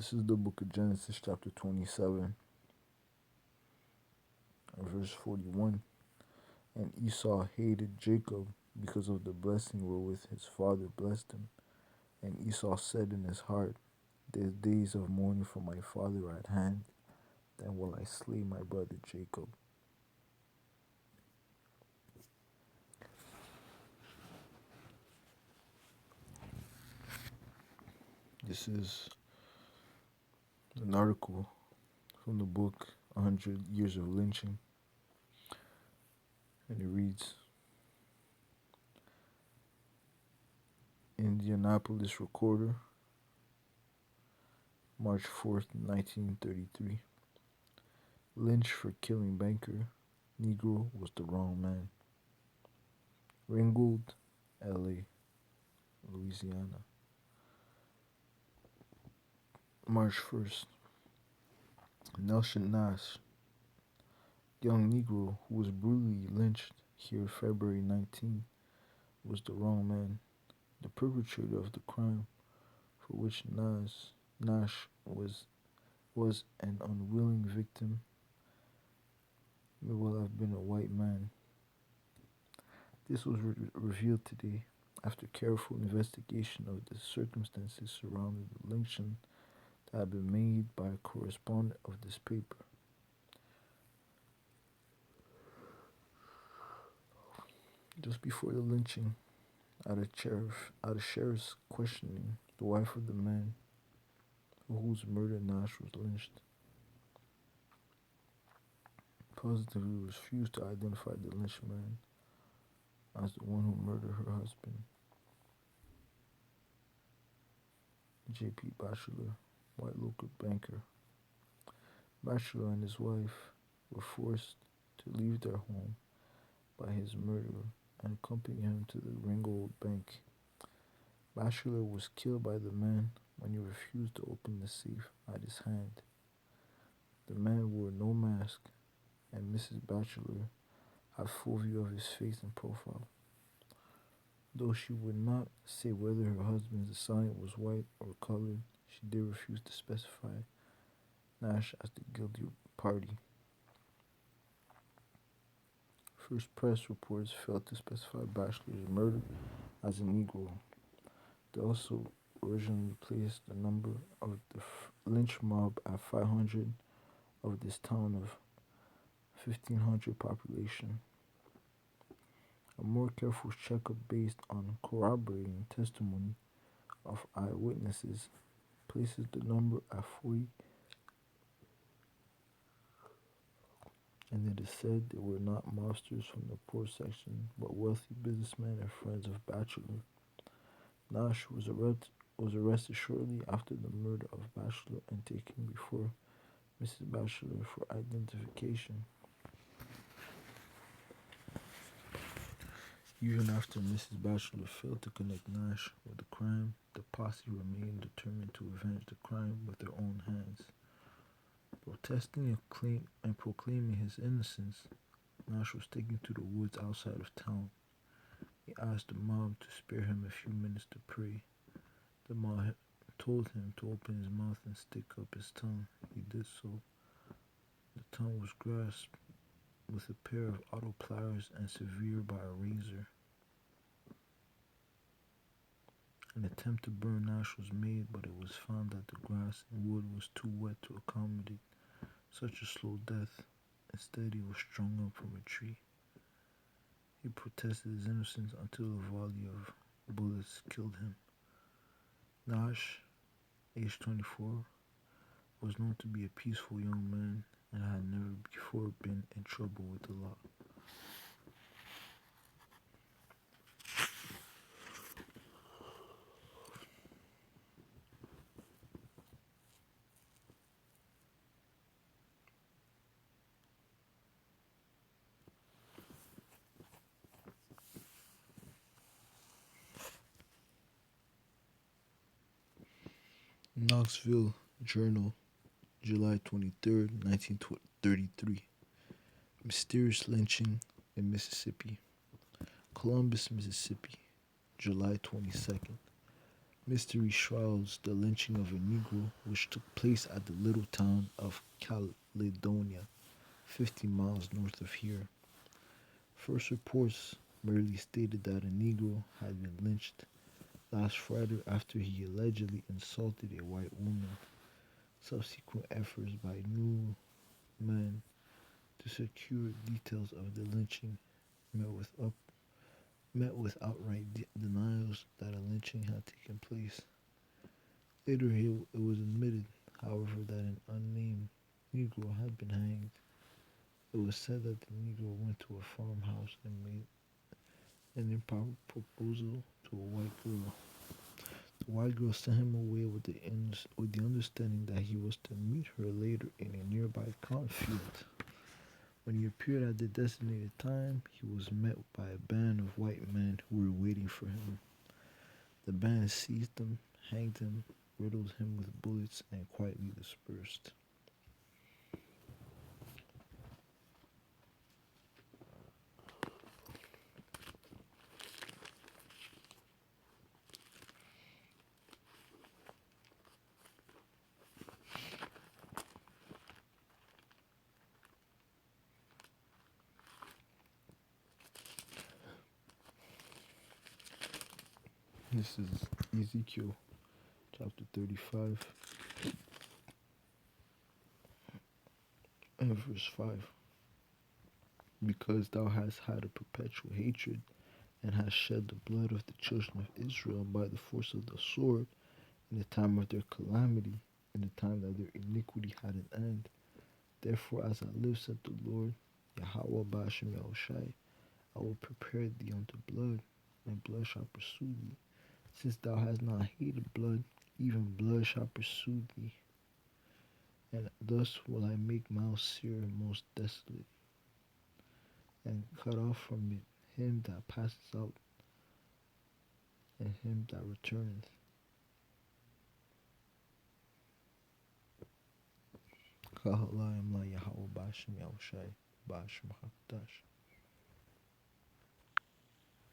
This is the book of Genesis, chapter 27, verse 41. And Esau hated Jacob because of the blessing wherewith his father blessed him. And Esau said in his heart, the days of mourning for my father are at hand, then will I slay my brother Jacob. This is an article from the book 100 Years of Lynching, and it reads, Indianapolis Recorder, March 4th, 1933. Lynch for killing banker. Negro was the wrong man. Ringgold, L.A., Louisiana. March 1st. Nelson Nash, young Negro who was brutally lynched here February 19th, was the wrong man. The perpetrator of the crime for which Nash was an unwilling victim may well have been a white man. This was revealed today after careful investigation of the circumstances surrounding the lynching that had been made by a correspondent of this paper. Just before the lynching, at a sheriff's questioning, the wife of the man for whose murder Nash was lynched positively refused to identify the lynched man as the one who murdered her husband. J.P. Batchelor, white local banker. Batchelor and his wife were forced to leave their home by his murderer and accompany him to the Ringgold Bank. Batchelor was killed by the man when he refused to open the safe at his hand. The man wore no mask, and Mrs. Batchelor had full view of his face and profile. Though she would not say whether her husband's assailant was white or colored, she did refuse to specify Nash as the guilty party. First press reports failed to specify Batchelor's murder as a Negro. They also originally placed the number of the lynch mob at 500 of this town of 1,500 population. A more careful checkup based on corroborating testimony of eyewitnesses places the number at 40, and it is said they were not mobsters from the poor section, but wealthy businessmen and friends of Batchelor. Nash was arrested shortly after the murder of Batchelor and taken before Mrs. Batchelor for identification. Even after Mrs. Batchelor failed to connect Nash with the crime, the posse remained determined to avenge the crime with their own hands. Protesting and proclaiming his innocence, Nash was taken to the woods outside of town. He asked the mob to spare him a few minutes to pray. The mob told him to open his mouth and stick up his tongue. He did so. The tongue was grasped with a pair of auto pliers and severed by a razor. An attempt to burn Nash was made, but it was found that the grass and wood was too wet to accommodate such a slow death. Instead, he was strung up from a tree. He protested his innocence until a volley of bullets killed him. Nash, age 24, was known to be a peaceful young man and had never before been in trouble with the law. Knoxville Journal, July 23rd, 1933. Mysterious lynching in Mississippi. Columbus, Mississippi, July 22nd. Mystery shrouds the lynching of a Negro which took place at the little town of Caledonia, 50 miles north of here. First reports merely stated that a Negro had been lynched last Friday after he allegedly insulted a white woman. Subsequent efforts by new men to secure details of the lynching met with up met with outright denials that a lynching had taken place. Later, it was admitted, however, that an unnamed Negro had been hanged. It was said that the Negro went to a farmhouse and made an improper proposal to a white girl. The white girl sent him away with the understanding that he was to meet her later in a nearby cornfield. When he appeared at the designated time, he was met by a band of white men who were waiting for him. The band seized him, hanged him, riddled him with bullets, and quietly dispersed. This is Ezekiel chapter 35 and verse 5. Because thou hast had a perpetual hatred, and hast shed the blood of the children of Israel by the force of the sword, in the time of their calamity, in the time that their iniquity had an end. Therefore, as I live, said the Lord, Yahweh Ba'ashem Yahushai, I will prepare thee unto blood, and blood shall pursue thee. Since thou hast not hated blood, even blood shall pursue thee. And thus will I make Mount Seir most desolate, and cut off from it him that passes out, and him that returneth. Kahalayim la Yahweh Ba'ashem Yahushai Ba'ashem Hakdash.